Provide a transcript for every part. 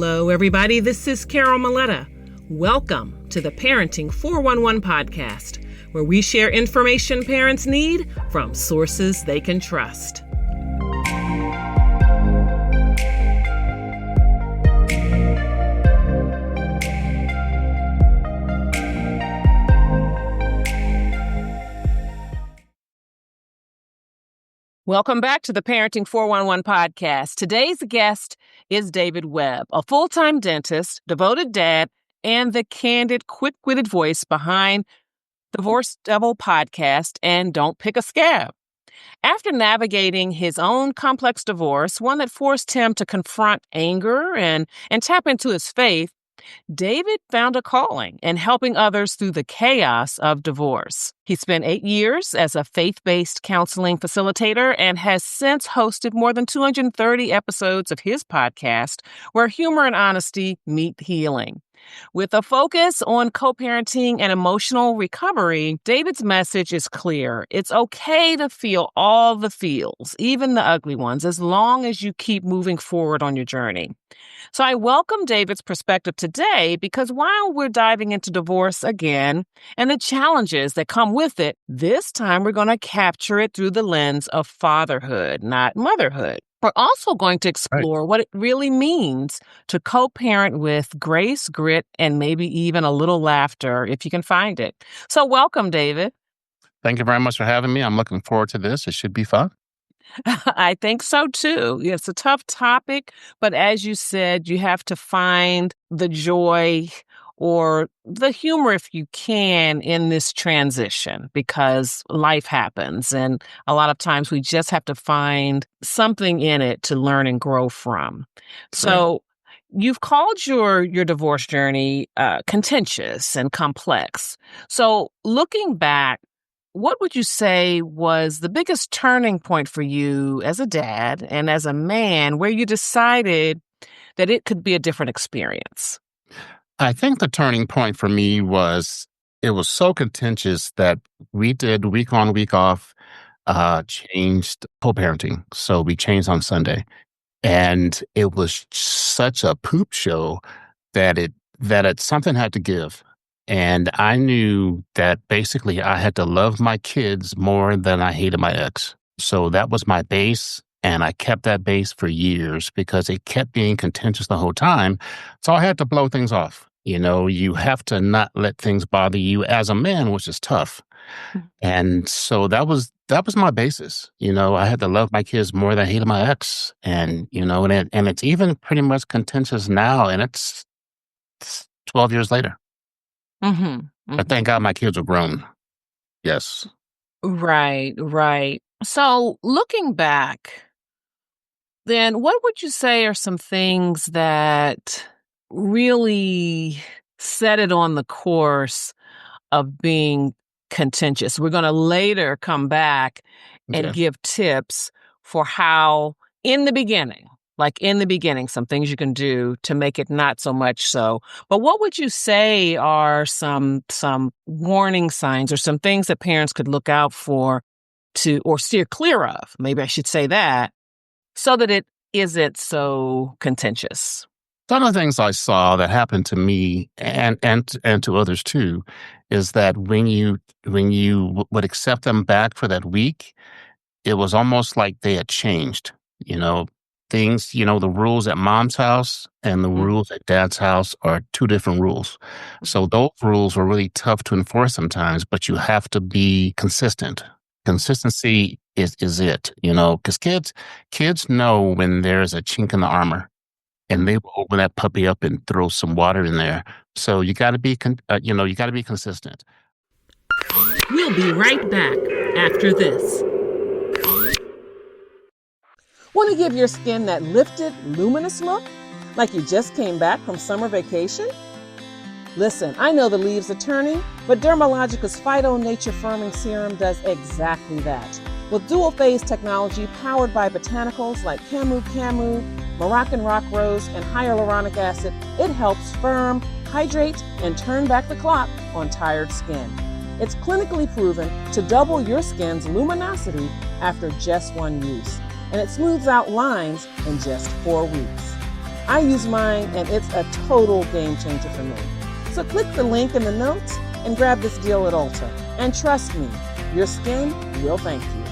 Hello, everybody. This is Carol Maletta. Welcome to the Parenting 411 podcast, where we share information parents need from sources they can trust. Welcome back to the Parenting 411 podcast. Today's guest is David Webb, a full-time dentist, devoted dad, and the candid, quick-witted voice behind Divorce Devil podcast and Don't Pick a Scab. After navigating his own complex divorce, one that forced him to confront anger and tap into his faith, David found a calling in helping others through the chaos of divorce. He spent 8 years as a faith-based counseling facilitator and has since hosted more than 230 episodes of his podcast, where humor and honesty meet healing. With a focus on co-parenting and emotional recovery, David's message is clear. It's okay to feel all the feels, even the ugly ones, as long as you keep moving forward on your journey. So I welcome David's perspective today because while we're diving into divorce again and the challenges that come with it, this time we're going to capture it through the lens of fatherhood, not motherhood. We're also going to explore what it really means to co-parent with grace, grit, and maybe even a little laughter if you can find it. So welcome, David. Thank you very much for having me. I'm looking forward to this. It should be fun. I think so, too. It's a tough topic, but as you said, you have to find the joy or the humor, if you can, in this transition because life happens. And a lot of times we just have to find something in it to learn and grow from. So you've called your divorce journey contentious and complex. So looking back, what would you say was the biggest turning point for you as a dad and as a man where you decided that it could be a different experience? I think the turning point for me was it was so contentious that we did week on, week off, changed co-parenting. So we changed on Sunday. And it was such a poop show that something had to give. And I knew that basically I had to love my kids more than I hated my ex. So that was my base. And I kept that base for years because it kept being contentious the whole time. So I had to blow things off. You know, you have to not let things bother you as a man, which is tough. And so that was my basis. You know, I had to love my kids more than I hated my ex. And, you know, and it's even pretty much contentious now. And it's 12 years later. But thank God my kids are grown. Yes. Right. So looking back, then what would you say are some things that really set it on the course of being contentious? We're going to later come back and give tips for how in the beginning, some things you can do to make it not so much so. But what would you say are some warning signs or some things that parents could look out for or steer clear of? Maybe I should say that so that it isn't so contentious. Some of the things I saw that happened to me and to others too is that when you would accept them back for that week, it was almost like they had changed. You know, things, you know, the rules at mom's house and the rules at dad's house are two different rules. So those rules were really tough to enforce sometimes, but you have to be consistent. Consistency is it, you know, because kids know when there's a chink in the armor and they will open that puppy up and throw some water in there. So you got to be, you got to be consistent. We'll be right back after this. Want to give your skin that lifted, luminous look? Like you just came back from summer vacation? Listen, I know the leaves are turning, but Dermalogica's Phyto Nature Firming Serum does exactly that. With dual-phase technology powered by botanicals like camu, Moroccan rock rose, and hyaluronic acid, it helps firm, hydrate, and turn back the clock on tired skin. It's clinically proven to double your skin's luminosity after just one use, and it smooths out lines in just 4 weeks. I use mine, and it's a total game changer for me. So click the link in the notes and grab this deal at Ulta. And trust me, your skin will thank you.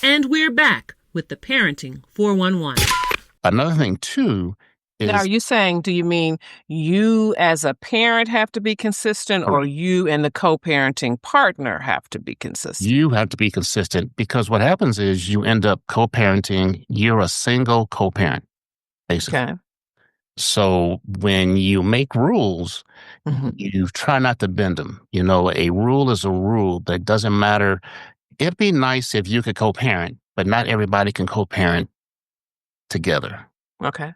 And we're back with the Parenting 411. Another thing, too, Now, are is you saying, do you mean you as a parent have to be consistent, or you and the co-parenting partner have to be consistent? you have to be consistent, because what happens is you end up co-parenting. You're a single co-parent, basically. Okay. So when you make rules, Mhm. you try not to bend them. A rule is a rule. That doesn't matter. It'd be nice if you could co-parent, but not everybody can co-parent together. Okay.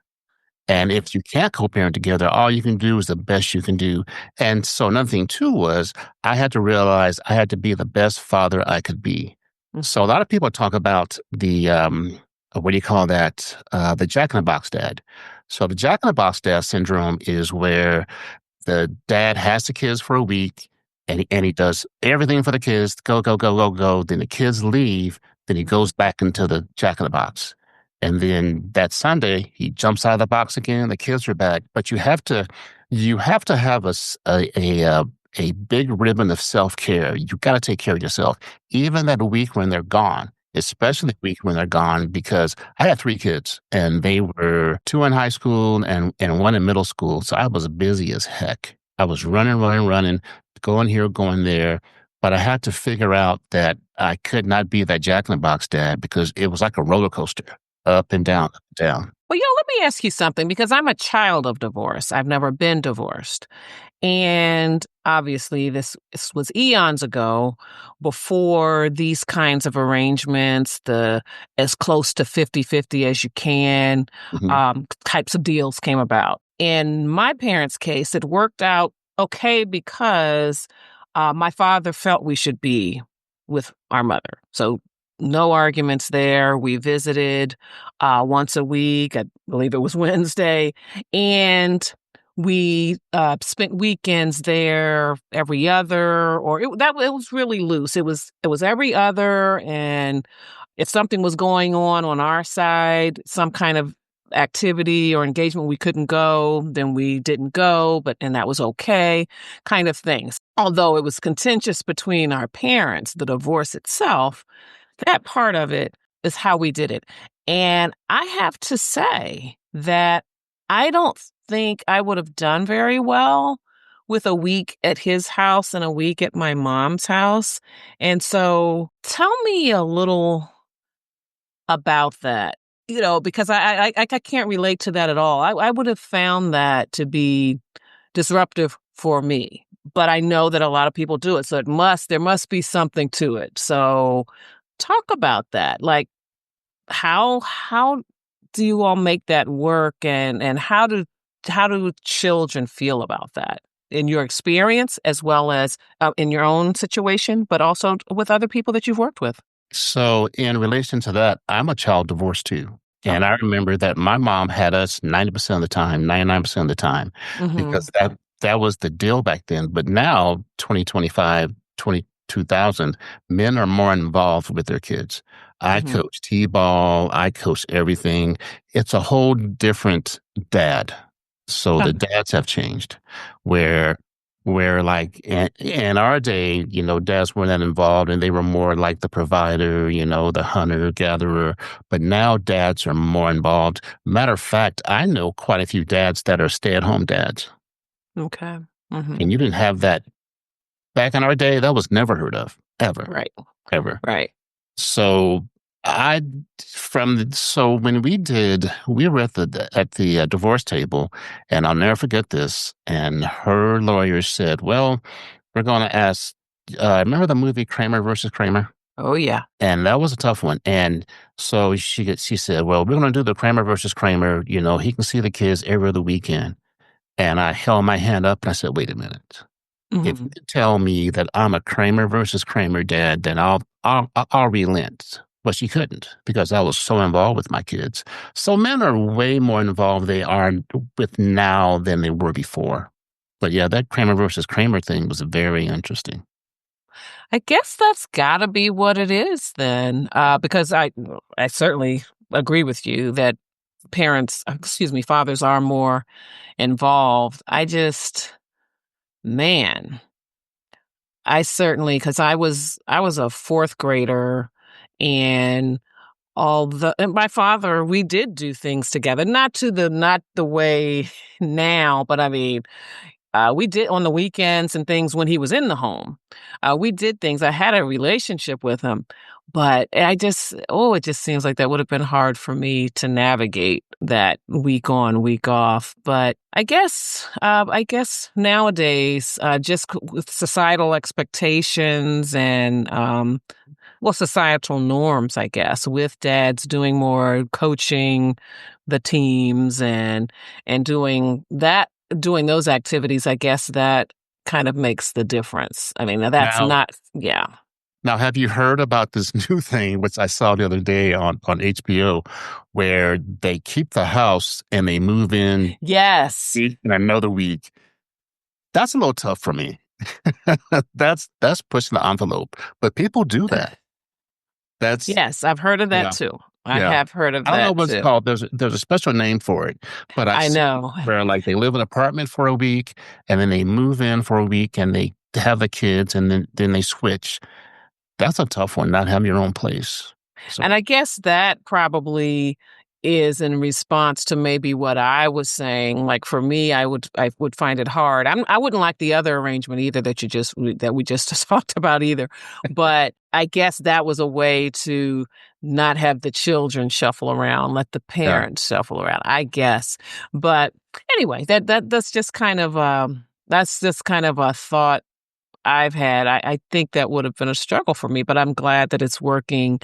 And if you can't co-parent together, all you can do is the best you can do. And so another thing too was I had to realize I had to be the best father I could be. So a lot of people talk about the what do you call that? The Jack in the Box dad. So the Jack in the Box dad syndrome is where the dad has the kids for a week, and he does everything for the kids. Go, go, go, go, go. Then the kids leave. Then he goes back into the Jack in the Box. And then that Sunday, he jumps out of the box again. The kids are back. But you have to have a big ribbon of self-care. You got to take care of yourself, even that week when they're gone, especially the week when they're gone, because I had 3 kids, and they were 2 in high school and 1 in middle school. So I was busy as heck. I was running, running, running, going here, going there. But I had to figure out that I could not be that Jack in the Box dad, because it was like a roller coaster, up and down, up and down. Well, let me ask you something, because I'm a child of divorce. I've never been divorced. And obviously, this was eons ago, before these kinds of arrangements, the as close to 50-50 as you can types of deals came about. In my parents' case, it worked out okay because my father felt we should be with our mother. So no arguments there. We visited once a week. I believe it was Wednesday. And we spent weekends there every other, or it was really loose. It was every other, and if something was going on our side, some kind of activity or engagement we couldn't go, then we didn't go, and that was okay, kind of things. Although it was contentious between our parents, the divorce itself, that part of it is how we did it. And I have to say that I don't think I would have done very well with a week at his house and a week at my mom's house. And so tell me a little about that, because I can't relate to that at all. I would have found that to be disruptive for me, but I know that a lot of people do it. So there must be something to it. So talk about that. Like, how do you all make that work, and how do children feel about that in your experience, as well as in your own situation, but also with other people that you've worked with? So in relation to that, I'm a child divorced too. And Okay. I remember that my mom had us 90% of the time, 99% of the time, Mm-hmm. because that was the deal back then. But now, 2025, 2000, men are more involved with their kids. I Mm-hmm. coach T-ball. I coach everything. It's a whole different dad. So the dads have changed, where like in our day, dads weren't that involved, and they were more like the provider, the hunter gatherer. But now dads are more involved. Matter of fact, I know quite a few dads that are stay-at-home dads, Okay. Mm-hmm. and you didn't have that back in our day. That was never heard of, ever, Right. ever. Right. So I so when we were at the divorce table, and I'll never forget this. And her lawyer said, "Well, we're going to ask." Remember the movie Kramer versus Kramer? Oh, yeah. And that was a tough one. And so she said, "Well, we're going to do the Kramer versus Kramer. He can see the kids every other weekend." And I held my hand up and I said, "Wait a minute. If Mm-hmm. you tell me that I'm a Kramer versus Kramer dad, then I'll relent." But she couldn't, because I was so involved with my kids. So men are way more involved they are with now than they were before. But yeah, that Kramer versus Kramer thing was very interesting. I guess that's gotta be what it is then, because I certainly agree with you that fathers are more involved. Man, I certainly, because I was a fourth grader, and my father, we did do things together, not the way now, but I mean, we did on the weekends and things when he was in the home. We did things. I had a relationship with him, but it just seems like that would have been hard for me to navigate that week on, week off. But I guess nowadays, with societal expectations and societal norms, I guess, with dads doing more coaching the teams and doing those activities, I guess that kind of makes the difference. I mean, now that's Now, not yeah. now, have you heard about this new thing, which I saw the other day on HBO, where they keep the house and they move in Yes. in another week? That's a little tough for me. That's pushing the envelope, but people do that. That's Yes, I've heard of that yeah, too. I yeah. have heard of I don't know that what it's too. called. There's a special name for it, but I've I seen know. where like they live in an apartment for a week and then they move in for a week and they have the kids and then they switch. That's a tough one, not having your own place. So And I guess that probably is in response to maybe what I was saying. Like for me, I would find it hard. I wouldn't like the other arrangement either that we just talked about either. But I guess that was a way to not have the children shuffle around, let the yeah. parents shuffle around, I guess. But anyway, that's just kind of a thought I've had. I think that would have been a struggle for me, but I'm glad that it's working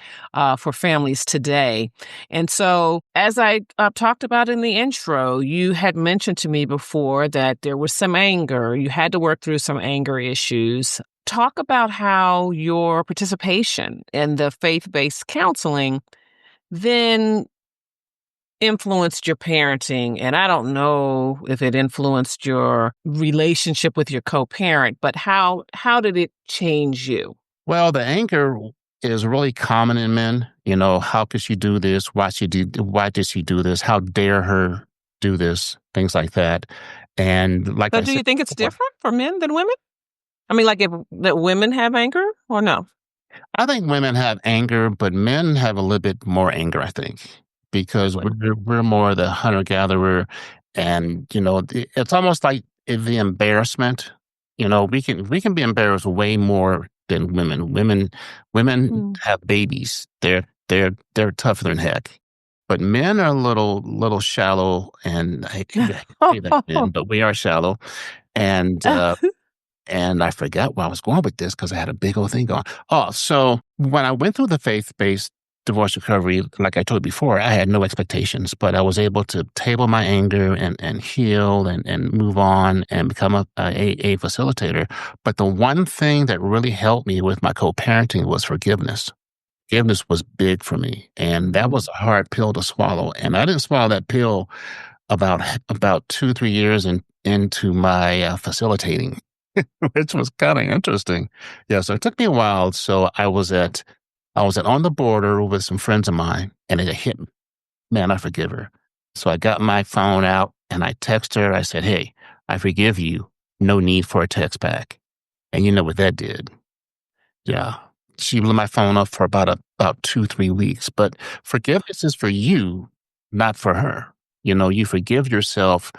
for families today. And so, as I talked about in the intro, you had mentioned to me before that there was some anger. You had to work through some anger issues. Talk about how your participation in the faith based counseling then influenced your parenting, and I don't know if it influenced your relationship with your co-parent, but how did it change you? Well, the anger is really common in men. You know, how could she do this? Why did she do this? How dare her do this? Things like that. And like So I do said you think it's before, different for men than women? I mean, like if that women have anger or no? I think women have anger, but men have a little bit more anger, I think, because Really? we're more the hunter gatherer, and it's almost like the embarrassment. We can be embarrassed way more than women. Women Mm. have babies. They're tougher than heck. But men are a little shallow, and I say that men, but we are shallow, and and I forgot where I was going with this because I had a big old thing going. Oh, so when I went through the faith-based divorce recovery, like I told you before, I had no expectations, but I was able to table my anger and heal and move on and become a facilitator. But the one thing that really helped me with my co-parenting was forgiveness. Forgiveness was big for me, and that Mhm. was a hard pill to swallow. And I didn't swallow that pill about 2, 3 years into my facilitating, which was kind of interesting. Yeah, so it took me a while. So I was at on the border with some friends of mine, and it hit me. Man, I forgive her. So I got my phone out and I text her. I said, "Hey, I forgive you. No need for a text back." And you know what that did? Yeah. She blew my phone up for about 2, 3 weeks. But forgiveness is for you, not for her. You forgive yourself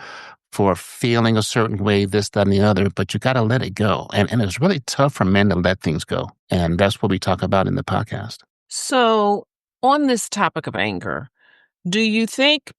for feeling a certain way, this, that, and the other, but you got to let it go. And it's really tough for men to let things go. And that's what we talk about in the podcast. So, on this topic of anger, do you think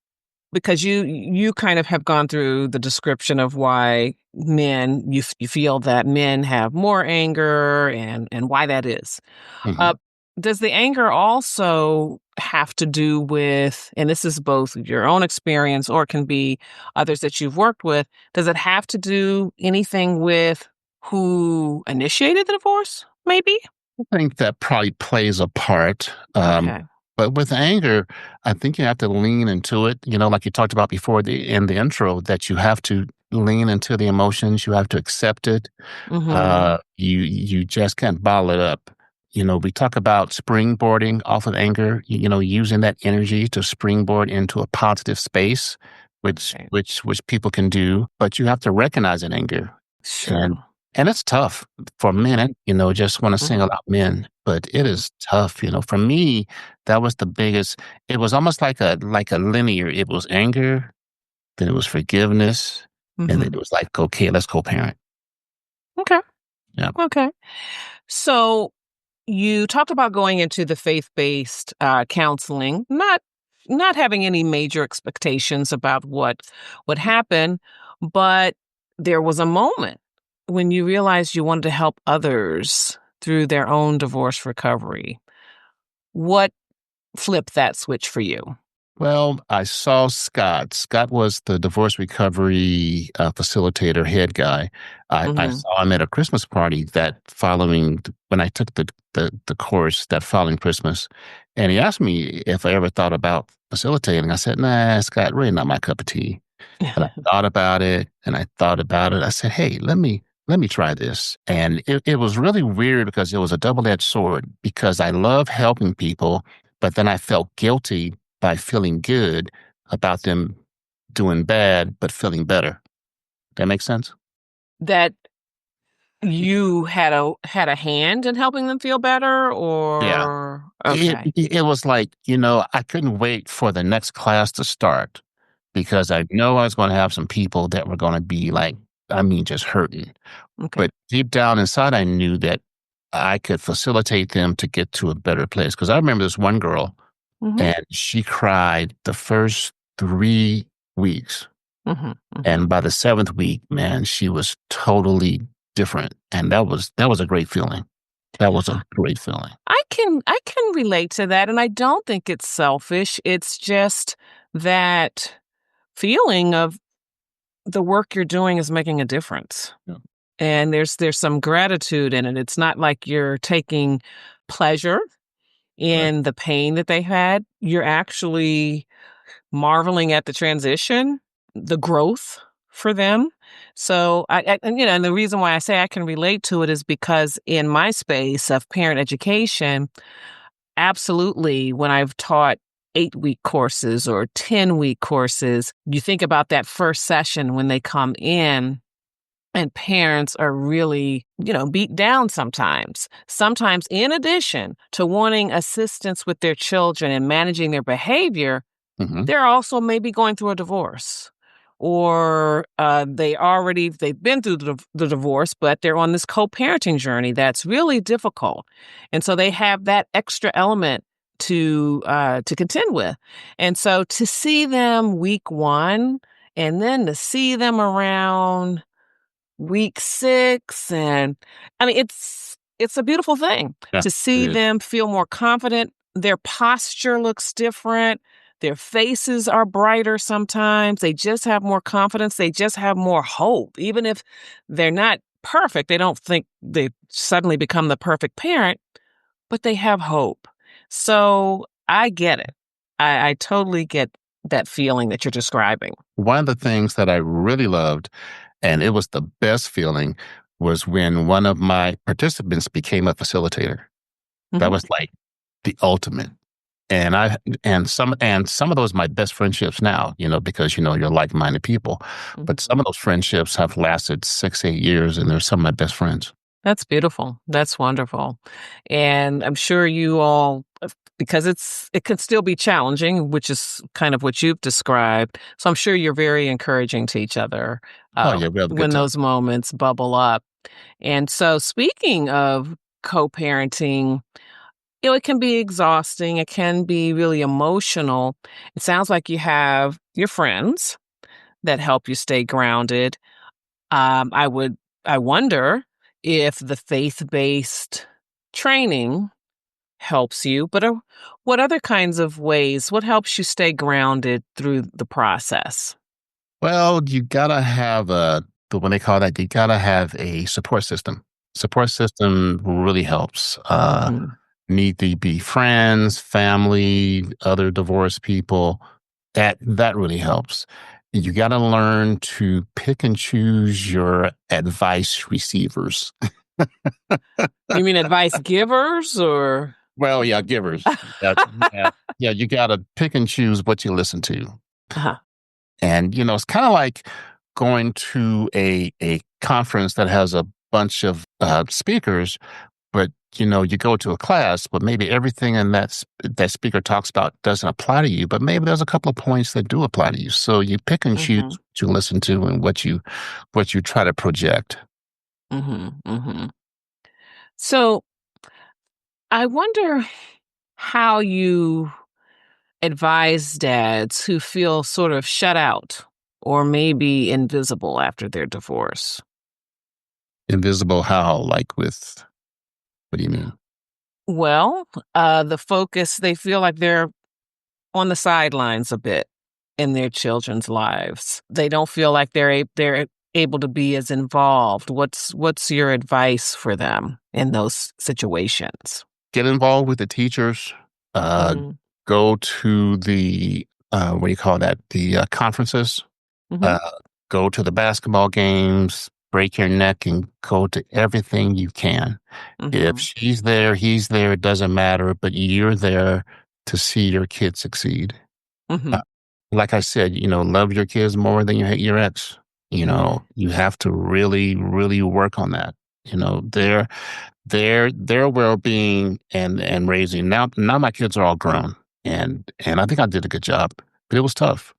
because you kind of have gone through the description of why you feel that men have more anger and why that is. Mhm. Uh, does the anger also have to do with, and this is both your own experience or it can be others that you've worked with, does it have to do anything with who initiated the divorce, maybe? I think that probably plays a part. Okay. But with anger, I think you have to lean into it. Like you talked about before in the intro, that you have to lean into the emotions. You have to accept it. Mhm. You just can't bottle it up. we talk about springboarding off of anger, using that energy to springboard into a positive space, which Right. which people can do, but you have to recognize an anger. And Sure. and it's tough for men, just want to Mhm. single out men, but it Mhm. is tough. For me, that was the biggest. It was almost like a linear. It was anger, then it was forgiveness, and then Mhm. it was like, okay, let's co-parent. Okay. Yeah. Okay. So you talked about going into the faith-based counseling, not having any major expectations about what would happen, but there was a moment when you realized you wanted to help others through their own divorce recovery. What flipped that switch for you? Well, I saw Scott. Scott was the divorce recovery facilitator head guy. I Mhm. saw him at a Christmas party that following when I took the course that following Christmas, and he asked me if I ever thought about facilitating. I said, "Nah, Scott, really not my cup of tea." But I thought about it and I thought about it. I said, "Hey, let me try this." And it was really weird because it was a double-edged sword because I love helping people, but then I felt guilty by feeling good about them doing bad, but feeling better. That makes sense? That you had a hand in helping them feel better, Yeah. or It okay. it it was like, I couldn't wait for the next class to start because I know I was gonna have some people that were gonna be like, I mean, just hurting. Okay. But deep down inside, I knew that I could facilitate them to get to a better place. Because I remember this one girl, Mhm. and she cried the first 3 weeks, Mhm. Mhm. and by the 7th week, man, she was totally different, and that was a great feeling. That was a great feeling. I can relate to that, and I don't think it's selfish. It's just that feeling of the work you're doing is making a difference. Yeah. And there's some gratitude in it. It's not like you're taking pleasure Right. in the pain that they had. You're actually marveling at the transition, the growth for them. So and the reason why I say I can relate to it is because in my space of parent education, absolutely, when I've taught 8-week courses or 10-week courses, you think about that first session when they come in and parents are really, beat down sometimes. Sometimes, in addition to wanting assistance with their children and managing their behavior, Mhm. they're also maybe going through a divorce, or they've been through the divorce, but they're on this co-parenting journey that's really difficult, and so they have that extra element to contend with, and so to see them week 1 and then to see them around week 6, and I mean, it's a beautiful thing Yeah, to it see is. them feel more confident. Their posture looks different. Their faces are brighter sometimes. They just have more confidence. They just have more hope. Even if they're not perfect, they don't think they suddenly become the perfect parent, but they have hope. So I get it. I totally get that feeling that you're describing. One of the things that I really loved, and it was the best feeling, was when one of my participants became a facilitator. That Mhm. was like the ultimate. And some of those my best friendships now, because you're like-minded people. But some Mhm. of those friendships have lasted 6, 8 years, and they're some of my best friends. That's beautiful. That's wonderful. And I'm sure you all, because it can still be challenging, which is kind of what you've described. So I'm sure you're very encouraging to each other Oh, yeah, we have a good when time. those moments bubble up. And so speaking of co-parenting, it can be exhausting. It can be really emotional. It sounds like you have your friends that help you stay grounded. um, I would I wonder if the faith-based training helps you, but what other kinds of ways, what helps you stay grounded through the process? Well, you gotta have the when they call that, you gotta have a support system. Support system really helps. Mhm. Need to be friends, family, other divorced people. That really helps. You gotta learn to pick and choose your advice receivers. You mean advice givers or? Well, yeah, givers. Yeah, you gotta pick and choose what you listen to. Uh-huh. And, it's kinda like going to a conference that has a bunch of, speakers, but, you go to a class, but maybe everything in that speaker talks about doesn't apply to you, but maybe there's a couple of points that do apply to you. So you pick and choose Mhm. what you listen to and what you try to project. Mhm. Mhm. So, I wonder how you advise dads who feel sort of shut out or maybe invisible after their divorce. Invisible how? Like with what do you mean? Well, the focus, they feel like they're on the sidelines a bit in their children's lives. They don't feel like they're able to be as involved. What's your advice for them in those situations? Get involved with the teachers. Uh, Mhm. go to the, what do you call that? The, conferences. Mhm. Uh, go to the basketball games, break your neck, and go to everything you can. If Mhm. she's there, he's there, it doesn't matter, but you're there to see your kid succeed. Uh, Mhm. like I said, love your kids more than you hate your ex. Mm. You have to really, really work on that. Their well-being and raising. Now my kids are all grown, and I think I did a good job, but it was tough.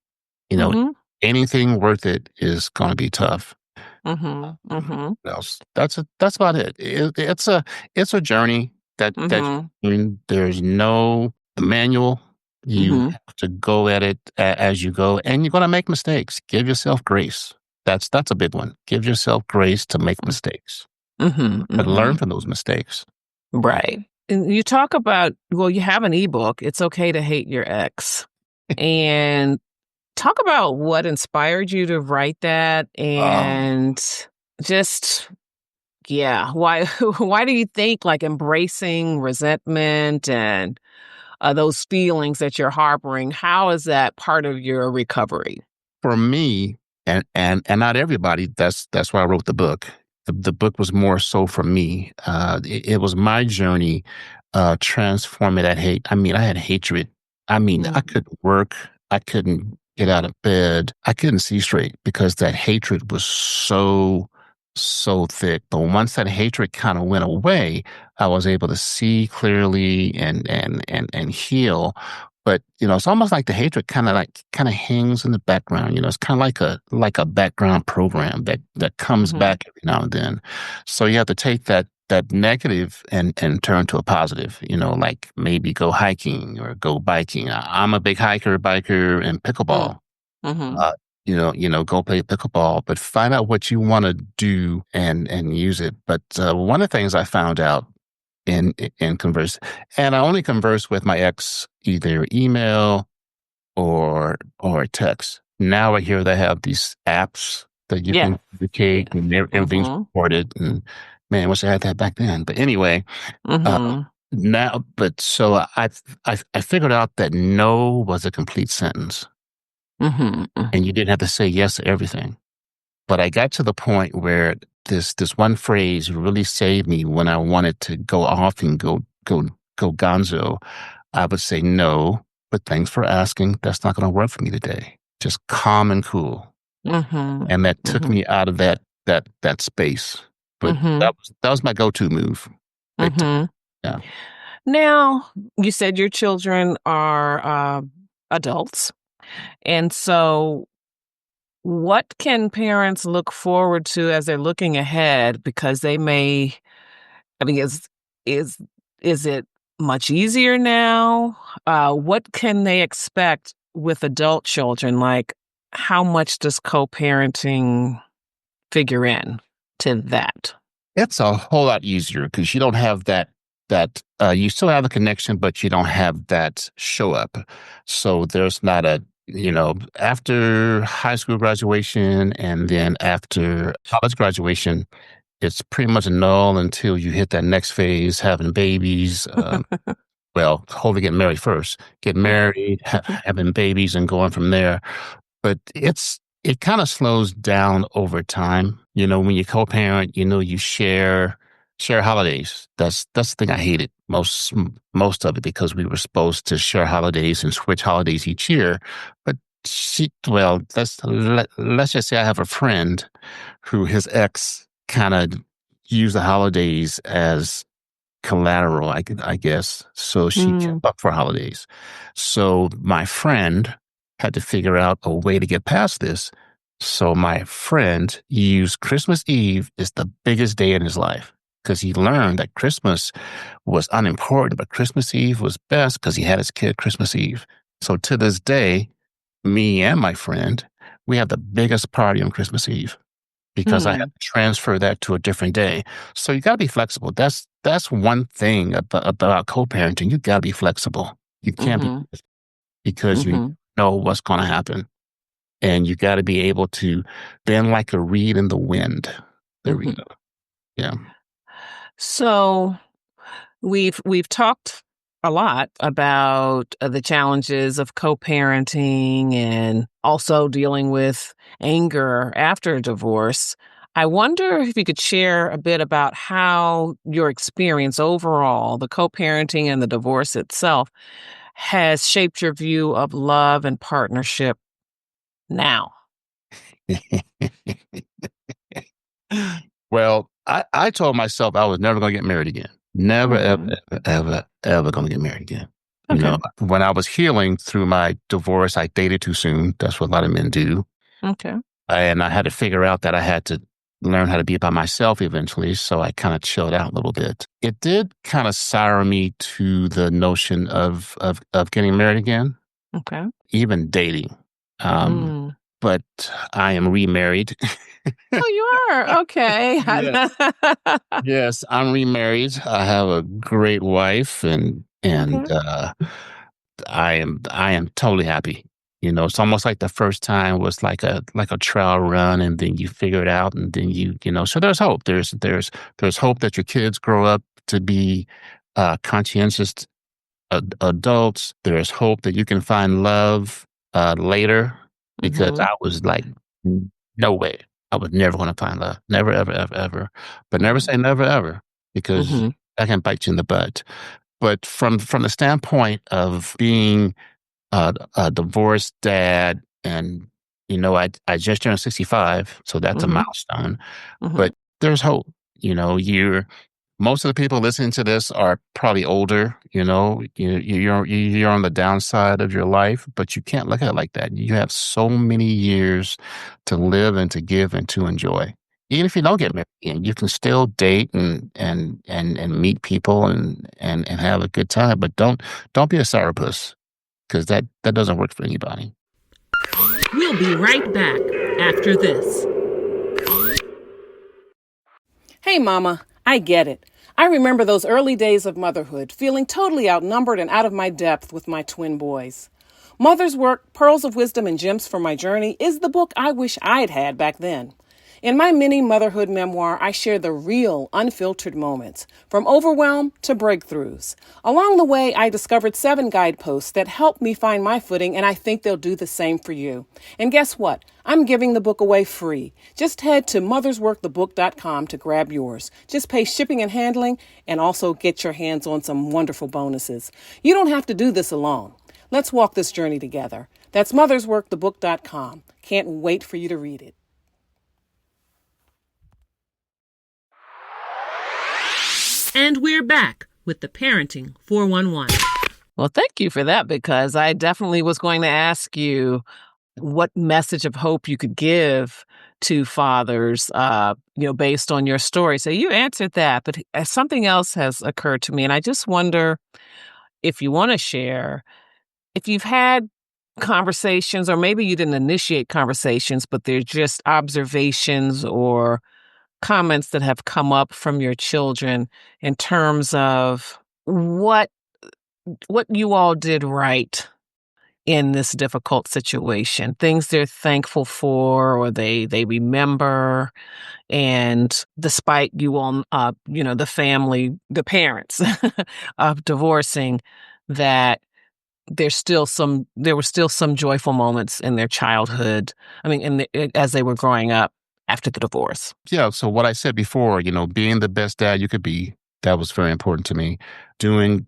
You know, Mhm. anything worth it is gonna be tough. Mhm. Mhm. What else? That's about it. It's a journey that Mhm. there's no manual. You Mhm. have to go at it as you go, and you're gonna make mistakes. Give yourself grace. That's a big one. Give yourself grace to make mistakes, Mhm. but learn Mhm. from those mistakes. Right. And you talk about, well, you have an ebook, It's Okay to Hate Your Ex. And talk about what inspired you to write that Um, and just yeah, why why do you think like embracing resentment and those feelings that you're harboring, how is that part of your recovery? for me, and not everybody, that's why I wrote the book. The book was more so for me. It was my journey, transforming that hate. I mean, I had hatred. I mean, I Mhm. couldn't work. I couldn't get out of bed. I couldn't see straight because that hatred was so thick. But once that hatred kind of went away, I was able to see clearly and heal. But, it's almost like the hatred kinda hangs in the background, it's kinda like a background program that comes Mhm. back every now and then. So you have to take that negative and turn to a positive, like maybe go hiking or go biking. I'm a big biker, and pickleball. Mm. Mhm. Uh, go play pickleball, but find out what you wanna do and use it. But, one of the things I found out in converse. And I only converse with my ex either email or text. Now I hear they have these apps that you Yeah. can communicate Yeah. and everything's Mhm. recorded. And man, wish I had that back then. But anyway, uh, Mhm. now, but so I figured out that no was a complete sentence, Mhm. and Mhm. you didn't have to say yes to everything. But I got to the point where this one phrase really saved me when I wanted to go off and go gonzo. I would say, "No, but thanks for asking. That's not gonna work for me today." Just calm and cool. Mhm. And that took Mhm. me out of that space. But Mhm. that was my go-to move, big time. Mhm. Yeah. Now, you said your children are adults. And so, what can parents look forward to as they're looking ahead? Because they may, I mean, is is it much easier now? What can they expect with adult children? Like, how much does co-parenting figure in to that? It's a whole lot easier because you don't have you still have the connection, but you don't have that show up. So there's not after high school graduation and then after college graduation, it's pretty much a null until you hit that next phase, having babies. Well, hopefully get married first, get married, having babies and going from there. But it kind of slows down over time. When you co-parent, you share. share holidays. That's the thing I hated most of it because we were supposed to share holidays and switch holidays each year. But well, let's just say I have a friend who his ex kind of used the holidays as collateral, I guess. So she kept Mm, up for holidays. So my friend had to figure out a way to get past this. So my friend used Christmas Eve is the biggest day in his life because he learned that Christmas was unimportant, but Christmas Eve was best because he had his kid Christmas Eve. So to this day, me and my friend, we have the biggest party on Christmas Eve because I have mm, to transfer that to a different day. So you got to be flexible. That's one thing about co-parenting. You got to be flexible. You can't be mm-hmm, because you mm-hmm, know what's going to happen, and you got to be able to bend like a reed in the wind. There we mm-hmm. go. Yeah. So we've talked a lot about the challenges of co-parenting and also dealing with anger after a divorce. I wonder if you could share a bit about how your experience overall, the co-parenting and the divorce itself, has shaped your view of love and partnership now. Well, I told myself I was never going to get married again. Never, ever, Mhm. ever, ever, ever going to get married again. You Okay. know, when I was healing through my divorce, I dated too soon. That's what a lot of men do. Okay. And I had to figure out that I had to learn how to be by myself eventually. So I kind of chilled out a little bit. It did kind of sour me to the notion of getting married again, Okay. even dating. Um, Mm. but I am remarried. Oh, you are? Okay. Yes. Yes, I'm remarried. I have a great wife and Okay. I am totally happy. You know, it's almost like the first time was like a trial run and then you figure it out and then so there's hope. There's hope that your kids grow up to be conscientious adults. There's hope that you can find love later because Mhm. I was like, no way. I was never going to find love. Never, ever, ever, ever. But never Mhm. say never, ever because Mhm. that can bite you in the butt. But from the standpoint of being a divorced dad, and I just turned 65, so that's a Mhm. milestone. Mhm. But there's hope. You're most of the people listening to this are probably older. You're on the downside of your life, but you can't look at it like that. You have so many years to live and to give and to enjoy. Even if you don't get married, again, you can still date and meet people and have a good time. But don't be a sourpuss because that doesn't work for anybody. We'll be right back after this. Hey, Mama, I get it. I remember those early days of motherhood, feeling totally outnumbered and out of my depth with my twin boys. Mother's Work, Pearls of Wisdom and Gems for My Journey is the book I wish I'd had back then. In my mini motherhood memoir, I share the real, unfiltered moments, from overwhelm to breakthroughs. Along the way, I discovered 7 guideposts that helped me find my footing, and I think they'll do the same for you. And guess what? I'm giving the book away free. Just head to mothersworkthebook.com to grab yours. Just pay shipping and handling, and also get your hands on some wonderful bonuses. You don't have to do this alone. Let's walk this journey together. That's mothersworkthebook.com. Can't wait for you to read it. And we're back with the Parenting 411. Well, thank you for that because I definitely was going to ask you what message of hope you could give to fathers, based on your story. So you answered that, but something else has occurred to me, and I just wonder if you want to share if you've had conversations, or maybe you didn't initiate conversations, but they're just observations or comments that have come up from your children in terms of what you all did right in this difficult situation, things they're thankful for or they remember, and despite you all, the parents of divorcing, that there were still some joyful moments in their childhood. I mean, as they were growing up. after the divorce? Yeah. So what I said before, being the best dad you could be, that was very important to me. Doing,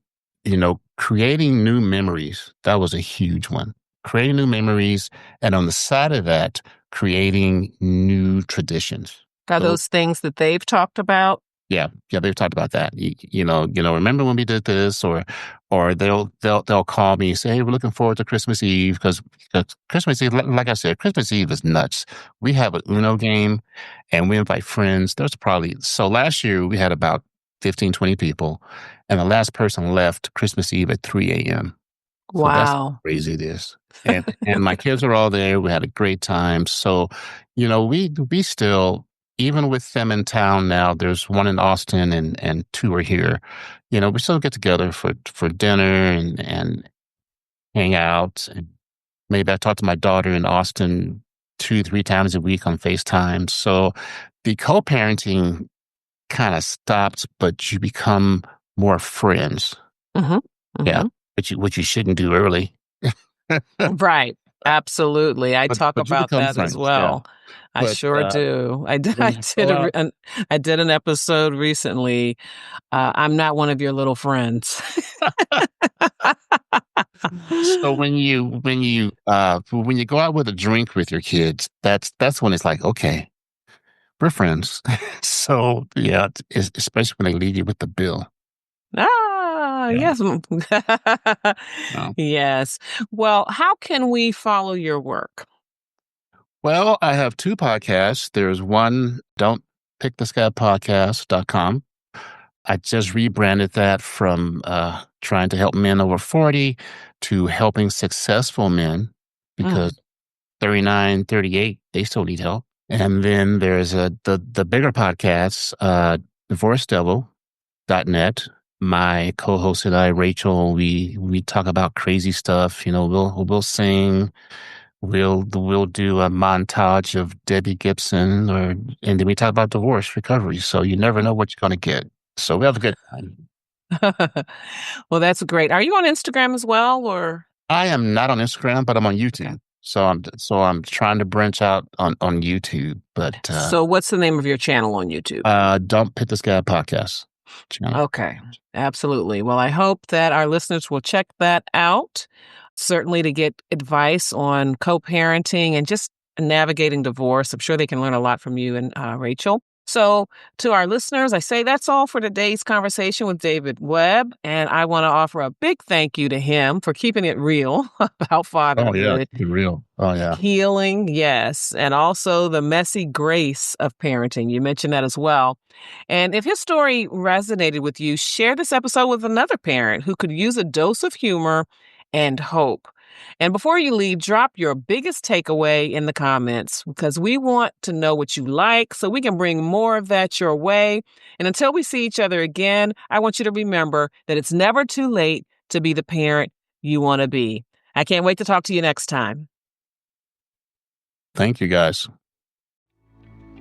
creating new memories, that was a huge one. Creating new memories. And on the side of that, creating new traditions. Are Those those things that they've talked about? Yeah, yeah, they've talked about that. Remember when we did this, or they'll call me and say, "Hey, we're looking forward to Christmas Eve," because Christmas Eve, like I said, Christmas Eve is nuts. We have an Uno game, and we invite friends. So last year we had about 15, 20 people, and the last person left Christmas Eve at 3 a.m. So that's how Wow. crazy it is. And my kids are all there. We had a great time. So, we still, even with them in town now, there's one in Austin and two are here. We still get together for dinner and hang out. And maybe I talk to my daughter in Austin 2, 3 times a week on FaceTime. So the co-parenting kind of stops, but you become more friends. Mhm. Yeah. Mhm. Which you shouldn't do early. Right. Absolutely. I talk But you about become that as friends, yeah. well. I But, sure do. I did when I you did go a re out an I did an episode recently, "I'm not one of your little friends." so when you go out with a drink with your kids, that's when it's like, "Okay, we're friends." So, yeah, especially when they leave you with the bill. Ah, Yeah. yes. No. Yes. Well, how can we follow your work? Well, I have 2 podcasts. There's one, don't pick the sky podcast.com. I just rebranded that from, trying to help men over 40 to helping successful men Mm, because 39, 38, they still need help. And then there's the bigger podcasts, divorcedevil.net. My co-host and I, Rachel, we talk about crazy stuff. We'll sing, we'll do a montage of Debbie Gibson, and then we talk about divorce recovery. So you never know what you're going to get. So we have a good time. well, that's great. Are you on Instagram as well, or I am not on Instagram, but I'm on okay. YouTube. So I'm trying to branch out on YouTube, but So what's the name of your channel on YouTube? Don't Pit This Guy podcast channel. Okay, absolutely. Well, I hope that our listeners will check that out, certainly to get advice on co-parenting and just navigating divorce. I'm sure they can learn a lot from you and Rachel. So, to our listeners, I say that's all for today's conversation with David Webb. And I want to offer a big thank you to him for keeping it real about Oh yeah, fatherhood. keep it real. Oh yeah. Healing, yes, and also the messy grace of parenting. You mentioned that as well. And if his story resonated with you, share this episode with another parent who could use a dose of humor and hope. And before you leave, drop your biggest takeaway in the comments because we want to know what you like so we can bring more of that your way. And until we see each other again, I want you to remember that it's never too late to be the parent you want to be. I can't wait to talk to you next time. Thank you guys.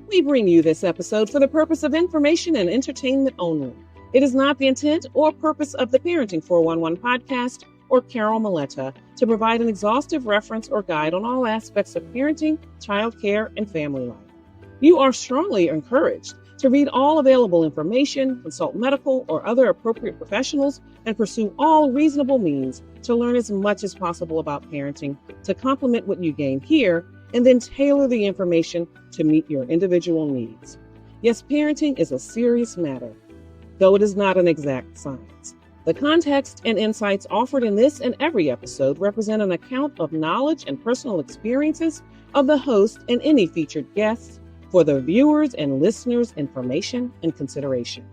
We bring you this episode for the purpose of information and entertainment only. It is not the intent or purpose of the Parenting 411 podcast or Carol Maletta to provide an exhaustive reference or guide on all aspects of parenting, childcare, and family life. You are strongly encouraged to read all available information, consult medical or other appropriate professionals, and pursue all reasonable means to learn as much as possible about parenting to complement what you gain here and then tailor the information to meet your individual needs. Yes, parenting is a serious matter, though it is not an exact science. The context and insights offered in this and every episode represent an account of knowledge and personal experiences of the host and any featured guests for the viewers' and listeners' information and consideration.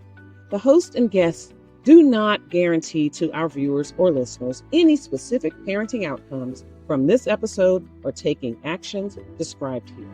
The host and guests do not guarantee to our viewers or listeners any specific parenting outcomes from this episode or taking actions described here.